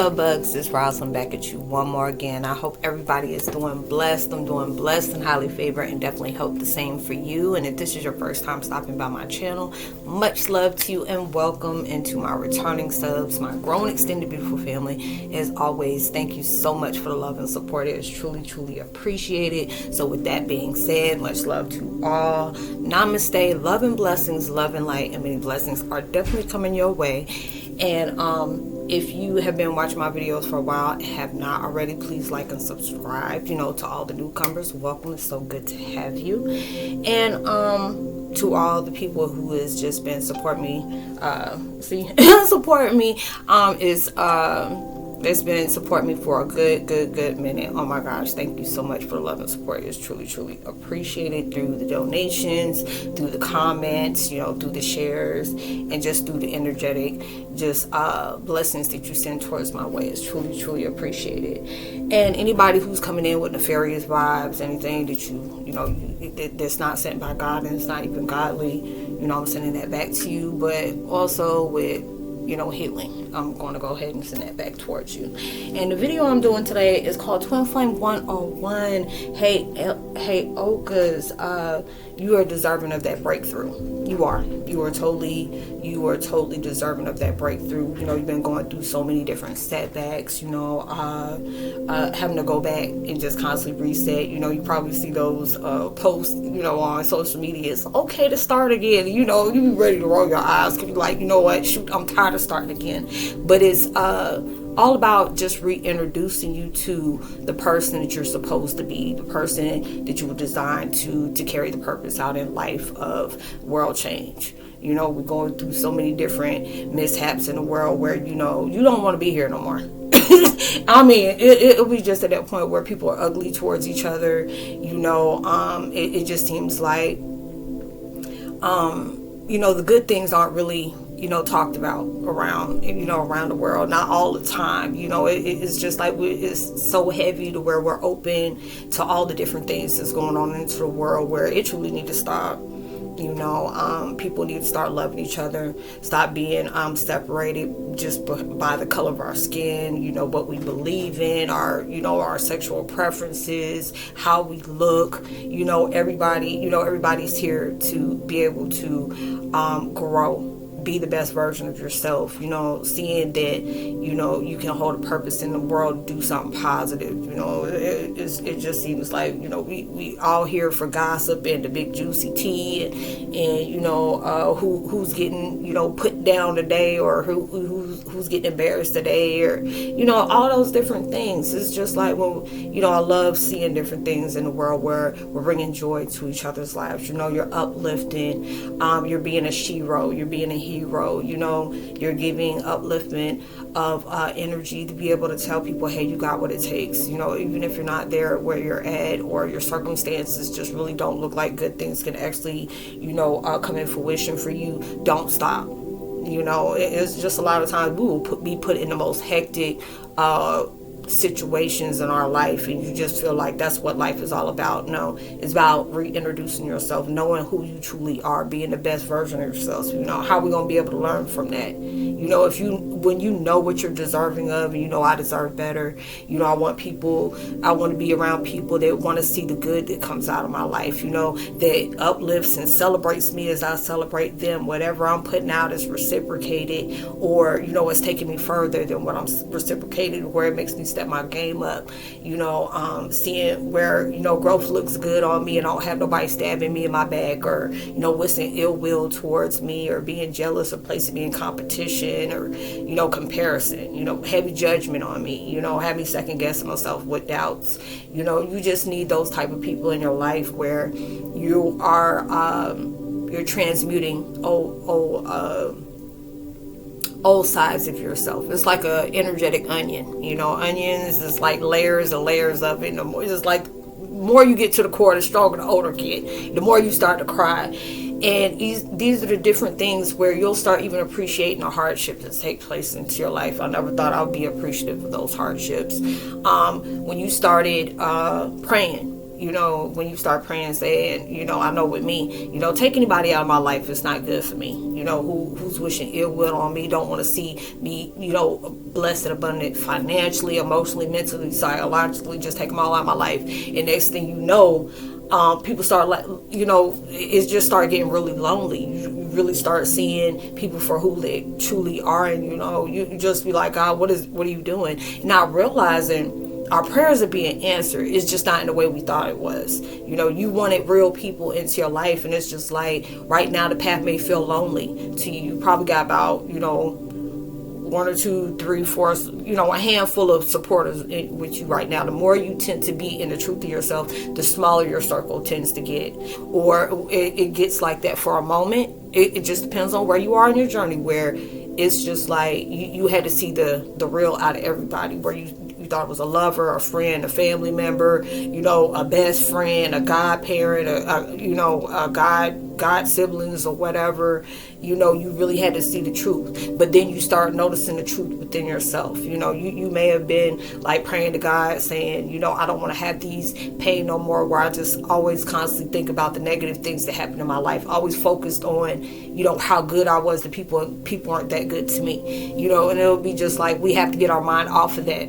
Hello bugs, it's Roslynn back at you one more again. I hope everybody is doing blessed. I'm doing blessed and highly favored, and definitely hope the same for you. And if this is your first time stopping by my channel, much love to you and welcome into my returning subs, my grown extended beautiful family. As always, thank you so much for the love and support. It is truly appreciated. So with that being said, much love to all. Namaste, love and blessings, love and light, and many blessings are definitely coming your way. And if you have been watching my videos for a while and have not already, please like and subscribe. To all the newcomers, welcome. It's so good to have you. And to all the people who has just been supporting me, supporting me, it's been supporting me for a good minute. Oh my gosh, thank you so much for the love and support. It's truly appreciated through the donations, through the comments, through the shares, and just through the energetic blessings that you send towards my way. It's truly appreciated. And anybody who's coming in with nefarious vibes, anything that that's not sent by God and it's not even godly, I'm sending that back to you. But also with healing, I'm going to go ahead and send that back towards you. And the video I'm doing today is called Twin Flame 101. Heyokas, you are deserving of that breakthrough. You are totally deserving of that breakthrough. You've been going through so many different setbacks, having to go back and just constantly reset. You probably see those posts, on social media. It's okay to start again. You be ready to roll your eyes. Cause you're like, what? Shoot, I'm tired of starting again. But it's all about just reintroducing you to the person that you're supposed to be, the person that you were designed to carry the purpose out in life of world change. We're going through so many different mishaps in the world where, you don't want to be here no more. I mean, it'll be just at that point where people are ugly towards each other. It just seems like, the good things aren't really, talked about around the world, not all the time. It's just like it's so heavy to where we're open to all the different things that's going on into the world, where it truly need to stop. People need to start loving each other, stop being separated just by the color of our skin, what we believe in, our sexual preferences, how we look. Everybody's here to be able to grow, be the best version of yourself, seeing that, you can hold a purpose in the world, do something positive. It just seems like, we all here for gossip and the big juicy tea and who's getting, put down today, or who's getting embarrassed today, or, all those different things. It's just like, I love seeing different things in the world where we're bringing joy to each other's lives. You're uplifting, you're being a shero, you're being a hero, you're giving upliftment of energy to be able to tell people, hey, you got what it takes. Even if you're not there where you're at, or your circumstances just really don't look like good things can actually, come in fruition for you, don't stop. It's just a lot of times we will be put in the most hectic situations in our life, and you just feel like that's what life is all about. No, it's about reintroducing yourself, knowing who you truly are, being the best version of yourself. How are we going to be able to learn from that? When you know what you're deserving of, and I deserve better. I want to be around people that want to see the good that comes out of my life, that uplifts and celebrates me as I celebrate them. Whatever I'm putting out is reciprocated, or, it's taking me further than what I'm reciprocated, where it makes me step my game up. Seeing where, growth looks good on me and I don't have nobody stabbing me in my back, or, wishing ill will towards me, or being jealous, or placing me in competition, or, comparison, heavy judgment on me, have me second guessing myself with doubts. You just need those type of people in your life where you are, you're transmuting old sides of yourself. It's like a energetic onion. Onions is like layers and layers of it. It's like more you get to the core, the stronger the odor get, the more you start to cry. And these are the different things where you'll start even appreciating the hardships that take place into your life. I never thought I would be appreciative of those hardships. When you started praying, when you start praying and saying, I know with me, take anybody out of my life, it's not good for me. Who's wishing ill will on me, don't want to see me, blessed and abundant financially, emotionally, mentally, psychologically, just take them all out of my life. And next thing you know, people start it just start getting really lonely. You really start seeing people for who they truly are, and you just be like, God, what are you doing? Not realizing our prayers are being answered. It's just not in the way we thought it was. You wanted real people into your life, and it's just like right now the path may feel lonely to you. You probably got about 1 or 2, 3, 4, a handful of supporters with you right now. The more you tend to be in the truth of yourself, the smaller your circle tends to get. Or it gets like that for a moment. It just depends on where you are in your journey, where it's just like you had to see the real out of everybody, where you thought it was a lover, a friend, a family member, a best friend, a godparent, a god siblings or whatever. You really had to see the truth. But then you start noticing the truth within yourself. You may have been like praying to God saying, I don't want to have these pain no more, where I just always constantly think about the negative things that happened in my life. Always focused on, how good I was to people, and people aren't that good to me. And it'll be just like we have to get our mind off of that.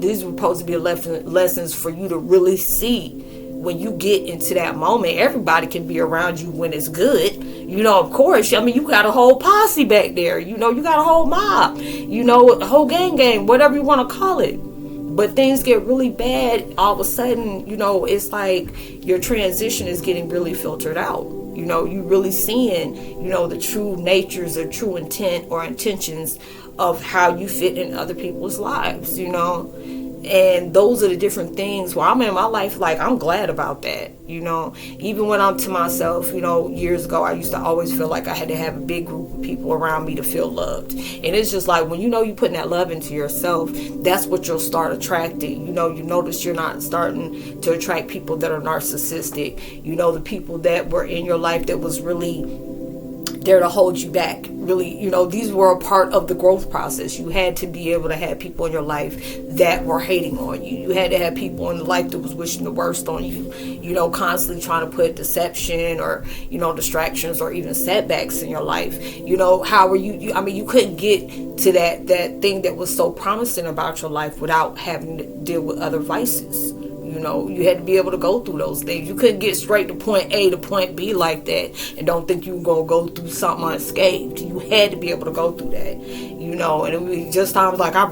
These were supposed to be lessons for you to really see when you get into that moment. Everybody can be around you when it's good. Of course, you got a whole posse back there. You got a whole mob, a whole gang, whatever you want to call it. But things get really bad. All of a sudden, it's like your transition is getting really filtered out. You really seeing, the true natures or true intent or intentions of how you fit in other people's lives, and those are the different things where I'm in my life. Like, I'm glad about that, even when I'm to myself, years ago, I used to always feel like I had to have a big group of people around me to feel loved. And it's just like, when you're putting that love into yourself, that's what you'll start attracting. You notice you're not starting to attract people that are narcissistic, the people that were in your life that was really there to hold you back. Really, these were a part of the growth process. You had to be able to have people in your life that were hating on you. You had to have people in life that was wishing the worst on you, constantly trying to put deception or, distractions or even setbacks in your life. How were you? You couldn't get to that thing that was so promising about your life without having to deal with other vices. You had to be able to go through those things. You couldn't get straight to point A to point B like that and don't think you were going to go through something unscathed. You had to be able to go through that, and it was just times like, I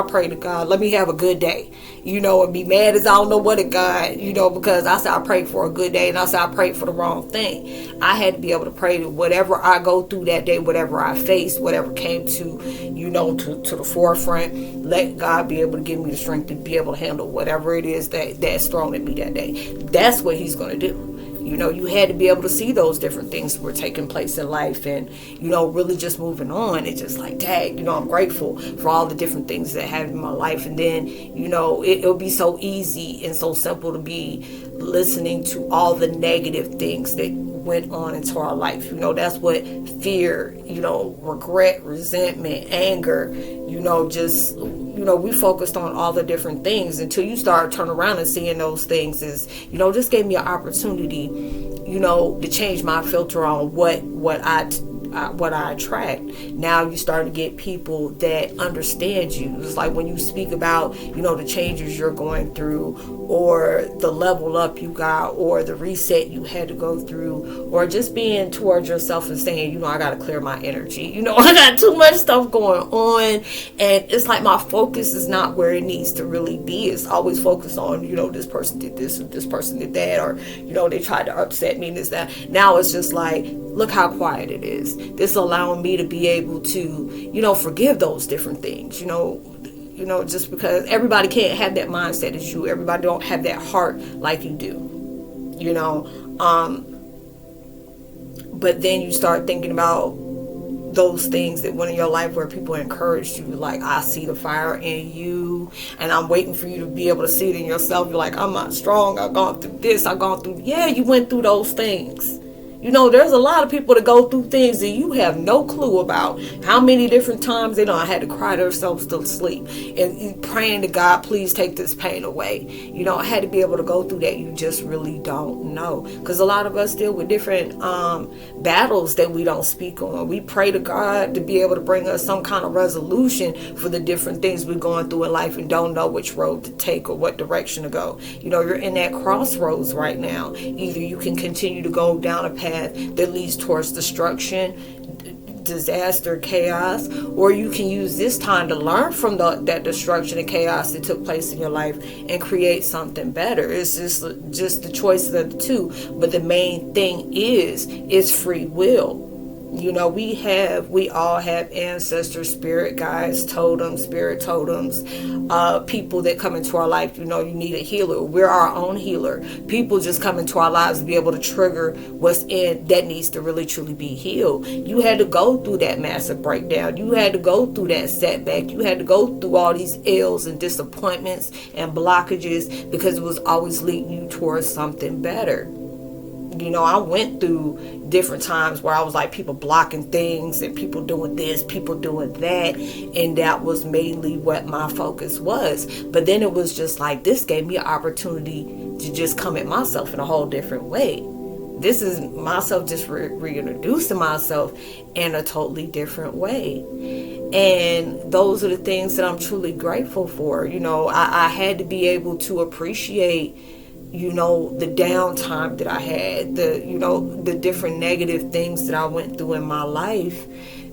pray to God, let me have a good day, and be mad as I don't know what at God, because I said I prayed for a good day and I said I prayed for the wrong thing. I had to be able to pray to whatever I go through that day, whatever I faced, whatever came to the forefront, let God be able to give me the strength to be able to handle whatever it is that's thrown at me that day. That's what he's going to do. You had to be able to see those different things that were taking place in life, and really just moving on. It's just like, dang, I'm grateful for all the different things that happened in my life. And then it'll be so easy and so simple to be listening to all the negative things that went on into our life. That's what fear, regret, resentment, anger, we focused on all the different things until you start turning around and seeing those things as, this gave me an opportunity, to change my filter on what I attract. Now you start to get people that understand you. It's like when you speak about, the changes you're going through, or the level up you got, or the reset you had to go through, or just being towards yourself and saying, I got to clear my energy. I got too much stuff going on, and it's like my focus is not where it needs to really be. It's always focused on, this person did this and this person did that, or, they tried to upset me and this, that. Now it's just like, look how quiet it is. This allowing me to be able to, forgive those different things, just because everybody can't have that mindset as you. Everybody don't have that heart like you do, but then you start thinking about those things that went in your life where people encouraged you, like, I see the fire in you and I'm waiting for you to be able to see it in yourself. You're like, I'm not strong, I've gone through this, I've gone through, yeah, you went through those things. There's a lot of people that go through things that you have no clue about. How many different times they had to cry themselves to sleep and praying to God, please take this pain away. I had to be able to go through that. You just really don't know, because a lot of us deal with different battles that we don't speak on. We pray to God to be able to bring us some kind of resolution for the different things we're going through in life and don't know which road to take or what direction to go. You're in that crossroads right now. Either you can continue to go down a path that leads towards destruction, disaster, chaos, or you can use this time to learn from that destruction and chaos that took place in your life and create something better. It's just the choice of the two, but the main thing is free will. We all have ancestors, spirit guides, totems, spirit totems, people that come into our life. You need a healer. We're our own healer. People just come into our lives to be able to trigger what's in that needs to really truly be healed. You had to go through that massive breakdown. You had to go through that setback. You had to go through all these ills and disappointments and blockages, because it was always leading you towards something better. I went through different times where I was like people blocking things and people doing this, people doing that. And that was mainly what my focus was. But then it was just like, this gave me an opportunity to just come at myself in a whole different way. This is myself just reintroducing myself in a totally different way. And those are the things that I'm truly grateful for. I had to be able to appreciate the downtime that I had, the different negative things that I went through in my life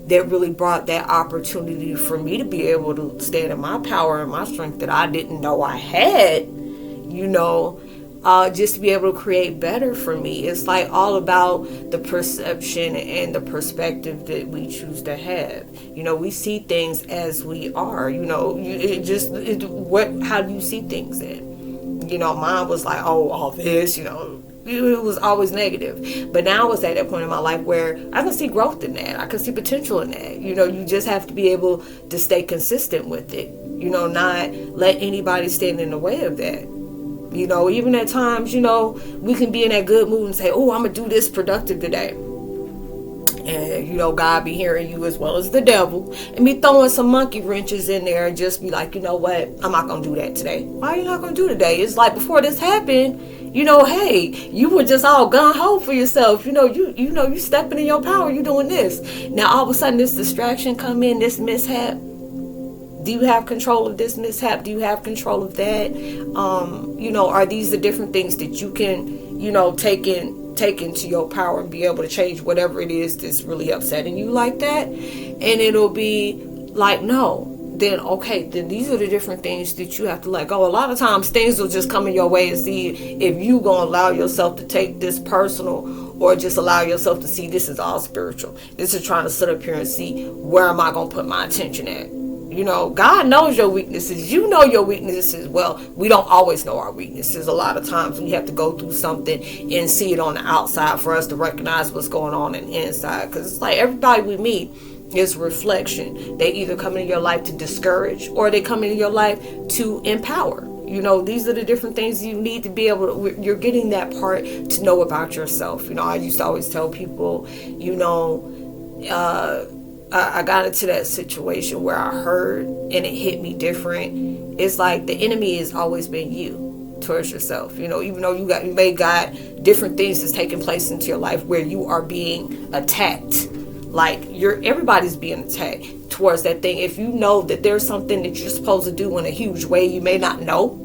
that really brought that opportunity for me to be able to stand in my power and my strength that I didn't know I had, just to be able to create better for me. It's like all about the perception and the perspective that we choose to have. We see things as we are, how do you see things then? Mine was like, all this, it was always negative. But now I was at that point in my life where I can see growth in that. I can see potential in that. You just have to be able to stay consistent with it. Not let anybody stand in the way of that. Even at times, we can be in that good mood and say, oh, I'm going to do this productive today. And, God be hearing you as well as the devil, and be throwing some monkey wrenches in there and just be like, what? I'm not going to do that today. Why are you not going to do today? It's like before this happened, hey, you were just all gung-ho for yourself. You stepping in your power. You doing this. Now, all of a sudden, this distraction come in, this mishap. Do you have control of this mishap? Do you have control of that? Are these the different things that you can, take into your power and be able to change whatever it is that's really upsetting you like that? And it'll be like, no. Then these are the different things that you have to let go. A lot of times things will just come in your way and see if you gonna allow yourself to take this personal, or just allow yourself to see this is all spiritual. This is trying to sit up here and see, where am I gonna put my attention at? God knows your weaknesses. You know your weaknesses. Well, we don't always know our weaknesses. A lot of times we have to go through something and see it on the outside for us to recognize what's going on in the inside. Because it's like everybody we meet is reflection. They either come into your life to discourage, or they come into your life to empower. These are the different things you need to be able to, you're getting that part to know about yourself. I used to always tell people, I got into that situation where I heard and it hit me different. It's like the enemy has always been you towards yourself. Even though you may got different things that's taking place into your life where you are being attacked. Like everybody's being attacked towards that thing. If you know that there's something that you're supposed to do in a huge way, you may not know.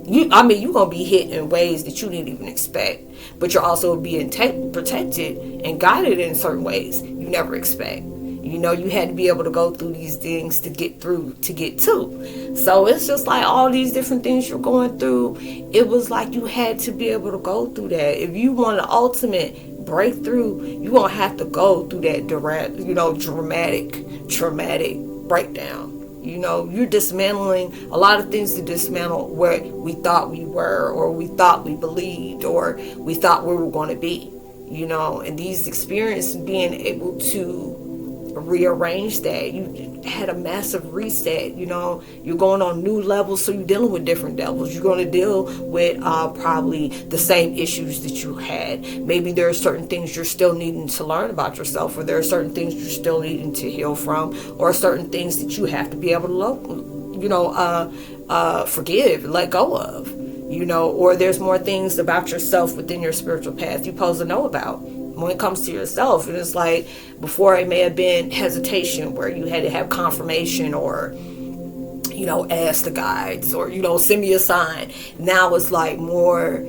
You're going to be hit in ways that you didn't even expect. But you're also being protected and guided in certain ways you never expect. You had to be able to go through these things to get to. So it's just like all these different things you're going through. It was like you had to be able to go through that. If you want an ultimate breakthrough, you're going to have to go through that dramatic, traumatic breakdown. You're dismantling a lot of things to dismantle where we thought we were, or we thought we believed, or we thought we were going to be. And these experiences, being able to rearranged that. You had a massive reset. You're going on new levels, so you're dealing with different levels. You're going to deal with probably the same issues that you had. Maybe there are certain things you're still needing to learn about yourself, or there are certain things you're still needing to heal from, or certain things that you have to be able to forgive, let go of. Or there's more things about yourself within your spiritual path you're supposed to know about when it comes to yourself. And it's like, before it may have been hesitation, where you had to have confirmation, or ask the guides, or send me a sign. Now it's like more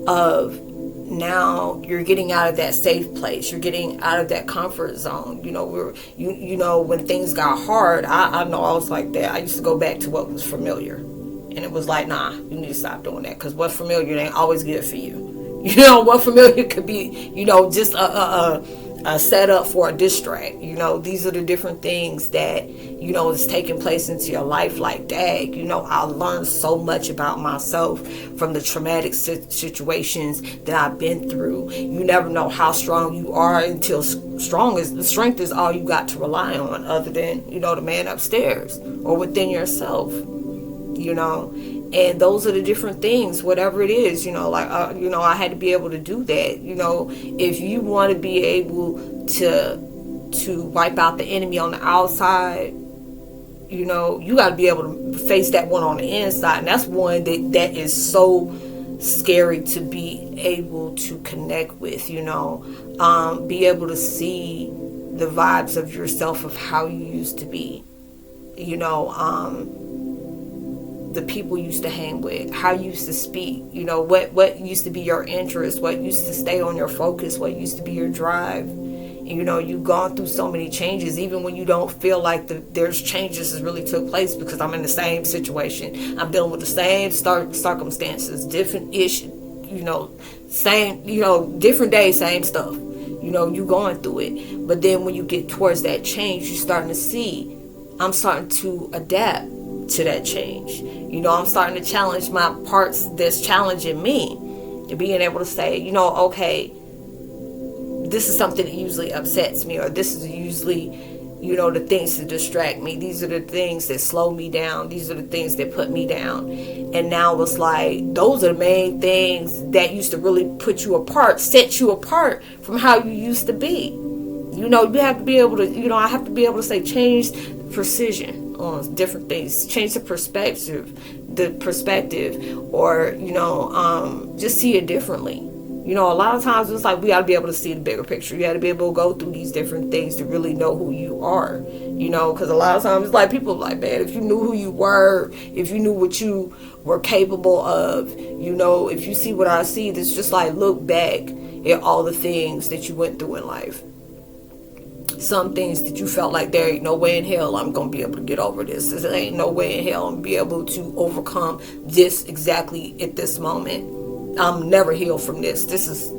of, now you're getting out of that safe place, you're getting out of that comfort zone. When things got hard, I know I was like that. I used to go back to what was familiar, and it was like, nah, you need to stop doing that, because what's familiar ain't always good for you. What familiar could be, just a setup for a distract. These are the different things that, is taking place into your life. Like, dang, I learned so much about myself from the traumatic situations that I've been through. You never know how strong you are until strength is all you got to rely on, other than, the man upstairs or within yourself. And those are the different things, whatever it is, I had to be able to do that. If you want to be able to wipe out the enemy on the outside, you got to be able to face that one on the inside. And that's one that is so scary to be able to connect with, be able to see the vibes of yourself, of how you used to be, the people you used to hang with, how you used to speak, what used to be your interest, what used to stay on your focus, what used to be your drive. You've gone through so many changes, even when you don't feel like there's changes that really took place, because I'm in the same situation. I'm dealing with the same circumstances, different issues, same, different days, same stuff. You going through it. But then when you get towards that change, you're starting to see, I'm starting to adapt to that change. I'm starting to challenge my parts that's challenging me, and being able to say, okay, this is something that usually upsets me, or this is usually, the things that distract me. These are the things that slow me down. These are the things that put me down. And now it's like, those are the main things that used to really put you apart, set you apart from how you used to be. You have to be able to, I have to be able to say, change precision on different things, change the perspective, or just see it differently. A lot of times it's like, we got to be able to see the bigger picture. You got to be able to go through these different things to really know who you are. Because a lot of times it's like, people are like, man, if you knew who you were, if you knew what you were capable of, if you see what I see, it's just like, look back at all the things that you went through in life. Some things that you felt like, there ain't no way in hell I'm going to be able to get over this. There ain't no way in hell I'm going to be able to overcome this exactly at this moment. I'm never healed from this.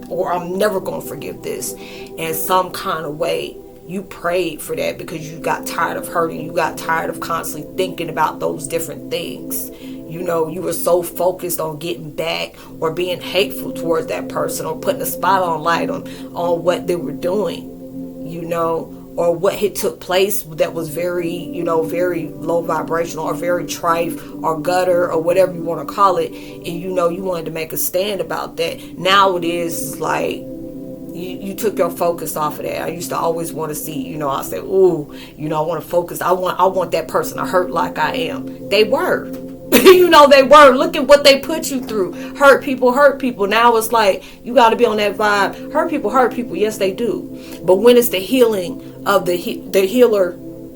Or I'm never going to forgive this. In some kind of way, you prayed for that because you got tired of hurting. You got tired of constantly thinking about those different things. You were so focused on getting back, or being hateful towards that person, or putting a spotlight on what they were doing. Or what had took place that was very, very low vibrational, or very trife, or gutter, or whatever you want to call it. And, you wanted to make a stand about that. Now it is like, you took your focus off of that. I used to always want to see, I said, ooh, I want to focus. I want that person to hurt like I am. They were. They were. Look at what they put you through. Hurt people. Now it's like, you got to be on that vibe. Hurt people. Yes, they do. But when it's the healing of the healer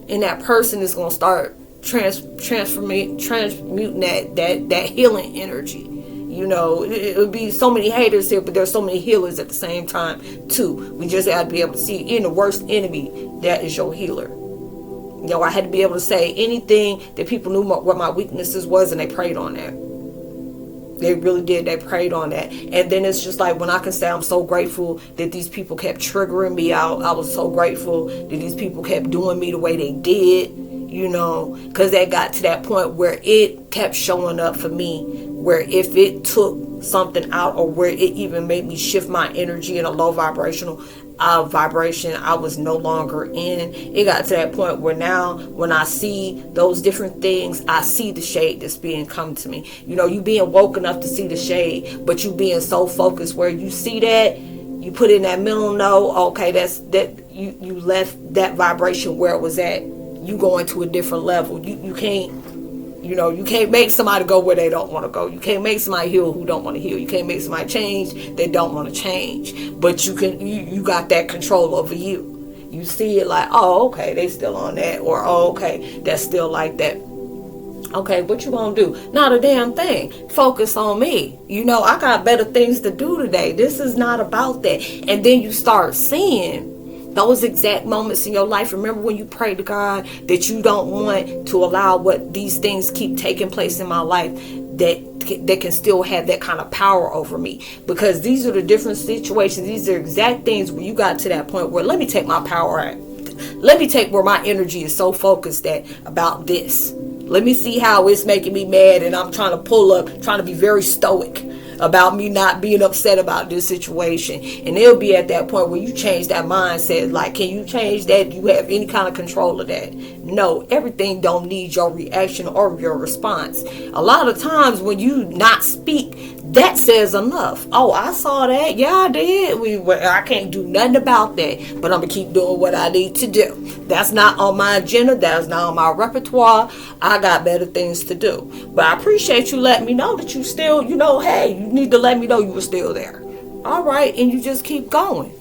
in that person is going to start transmuting that healing energy. It would be so many haters here, but there's so many healers at the same time too. We just got to be able to see, in the worst enemy, that is your healer. I had to be able to say anything that people knew what my weaknesses was, and they prayed on that. They really did. They prayed on that. And then it's just like, when I can say I'm so grateful that these people kept triggering me out. I was so grateful that these people kept doing me the way they did, because they got to that point where it kept showing up for me, where if it took something out, or where it even made me shift my energy in a low vibrational, vibration I was no longer in. It got to that point where now when I see those different things, I see the shade that's being come to me. You being woke enough to see the shade, but you being so focused where you see that, you put in that mental note, okay, you left that vibration where it was at. You going to a different level. You can't you can't make somebody go where they don't want to go. You can't make somebody heal who don't want to heal. You can't make somebody change they don't want to change. But you got that control over you. You see it like, oh, okay, they still on that, or oh, okay, that's still like that. Okay, what you gonna do? Not a damn thing. Focus on me. I got better things to do today. This is not about that. And then you start seeing those exact moments in your life. Remember when you pray to God that you don't want to allow what these things keep taking place in my life that can still have that kind of power over me, because these are the different situations. These are exact things where you got to that point where let me take my power out. Let me take where my energy is so focused about this. Let me see how it's making me mad, and I'm trying to pull up, trying to be very stoic about me not being upset about this situation. And it'll be at that point where you change that mindset. Like, can you change that? Do you have any kind of control of that? No, everything don't need your reaction or your response. A lot of times when you not speak, that says enough. Oh, I saw that. Yeah, I did. I can't do nothing about that, but I'm going to keep doing what I need to do. That's not on my agenda. That's not on my repertoire. I got better things to do. But I appreciate you letting me know that you still, hey, you need to let me know you were still there. All right. And you just keep going.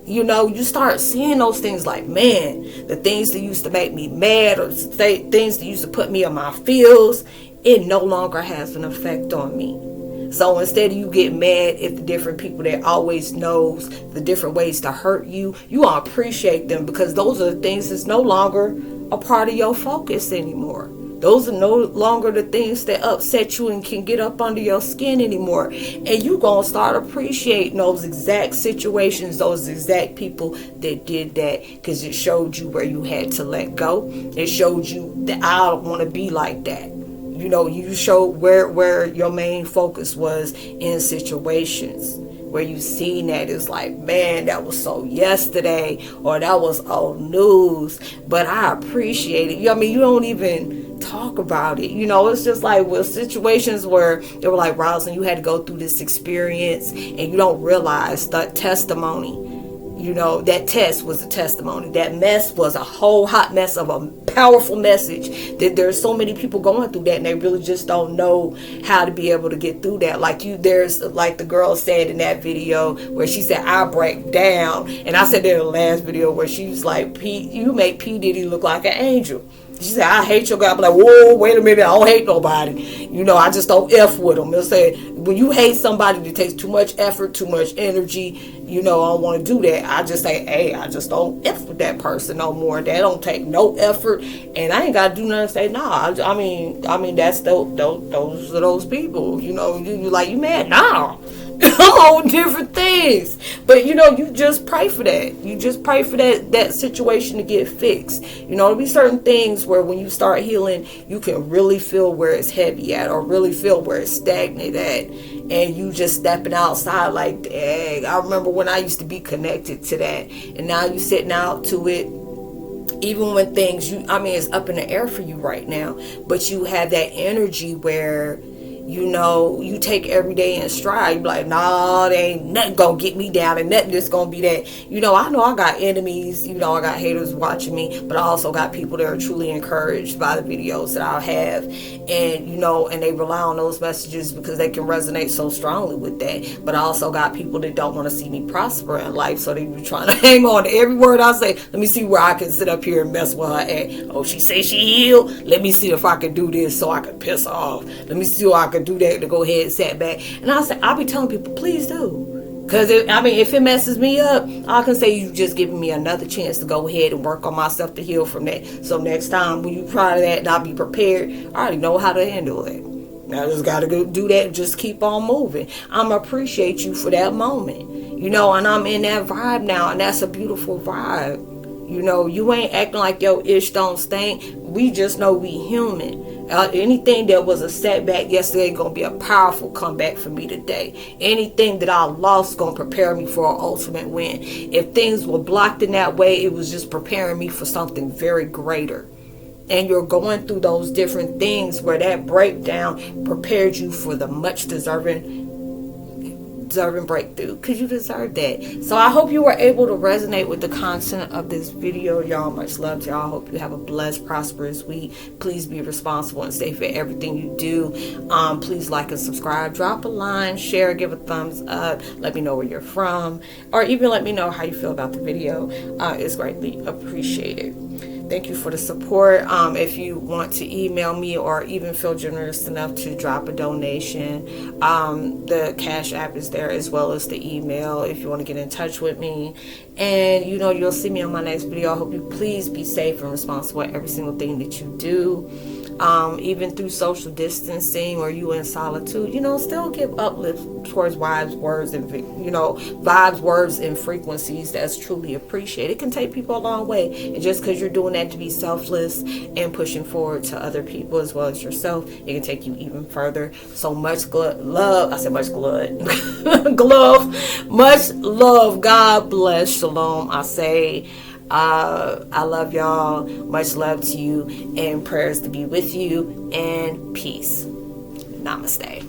You start seeing those things like, man, the things that used to make me mad, or things that used to put me on my feels, it no longer has an effect on me. So instead of you getting mad at the different people that always knows the different ways to hurt you, you want to appreciate them, because those are the things that's no longer a part of your focus anymore. Those are no longer the things that upset you and can get up under your skin anymore. And you're going to start appreciating those exact situations, those exact people that did that, because it showed you where you had to let go. It showed you that I don't want to be like that. You showed where your main focus was in situations where you seen that. It's like, man, that was so yesterday, or that was old news, but I appreciate it. You don't even talk about it. It's just like with situations where they were like, Roslynn, you had to go through this experience, and you don't realize that testimony. That test was a testimony. That mess was a whole hot mess of a powerful message, that there's so many people going through that, and they really just don't know how to be able to get through that. There's like the girl said in that video where she said, I break down. And I said that in the last video where she was like, you make P. Diddy look like an angel. She said, I hate your guy. I'm like, whoa, wait a minute. I don't hate nobody. I just don't F with them. They'll say, when you hate somebody that takes too much effort, too much energy, I don't want to do that. I just say, hey, I just don't F with that person no more. That don't take no effort. And I ain't got to do nothing to say, nah. I mean, that's those are those people. You like, you mad? Nah. On different things. But you just pray for that. You just pray for that situation to get fixed. There'll be certain things where when you start healing, you can really feel where it's heavy at, or really feel where it's stagnant at, and you just stepping outside like, dang, I remember when I used to be connected to that, and now you sitting out to it. Even when things it's up in the air for you right now, but you have that energy where you take every day in stride. You be like, nah, there ain't nothing gonna get me down, and nothing that's gonna be that. I know I got enemies, I got haters watching me, but I also got people that are truly encouraged by the videos that I have, and and they rely on those messages because they can resonate so strongly with that. But I also got people that don't want to see me prosper in life, so they be trying to hang on to every word I say. Let me see where I can sit up here and mess with her at. Oh, she say she healed. Let me see if I can do this so I can piss her off. Let me see if I can do that to go ahead and sit back. And I'll be telling people, please do. Because if it messes me up, I can say you just giving me another chance to go ahead and work on myself to heal from that. So next time when you try that and I'll be prepared, I already know how to handle it. Now I just got to go do that and just keep on moving. I'm appreciate you for that moment. And I'm in that vibe now, and that's a beautiful vibe. You ain't acting like your ish don't stink. We just know we human. Anything that was a setback yesterday going to be a powerful comeback for me today. Anything that I lost going to prepare me for an ultimate win. If things were blocked in that way, it was just preparing me for something very greater. And you're going through those different things where that breakdown prepared you for the much deserving breakthrough, because you deserve that. So I hope you were able to resonate with the content of this video. Y'all, much love to y'all. I hope you have a blessed, prosperous week. Please be responsible and safe in everything you do. Please like and subscribe, drop a line, share, give a thumbs up, let me know where you're from, or even let me know how you feel about the video. It's greatly appreciated. Thank you for the support. If you want to email me or even feel generous enough to drop a donation, the Cash App is there, as well as the email if you want to get in touch with me. And you'll see me on my next video. I hope you please be safe and responsible at every single thing that you do. Even through social distancing or you in solitude, still give uplift towards vibes, words, and frequencies that's truly appreciated. It can take people a long way. And just because you're doing that to be selfless and pushing forward to other people as well as yourself, it can take you even further. So much love. I said much glove. Much love. God bless. Shalom. I say, I love y'all. Much love to you, and prayers to be with you, and peace. Namaste.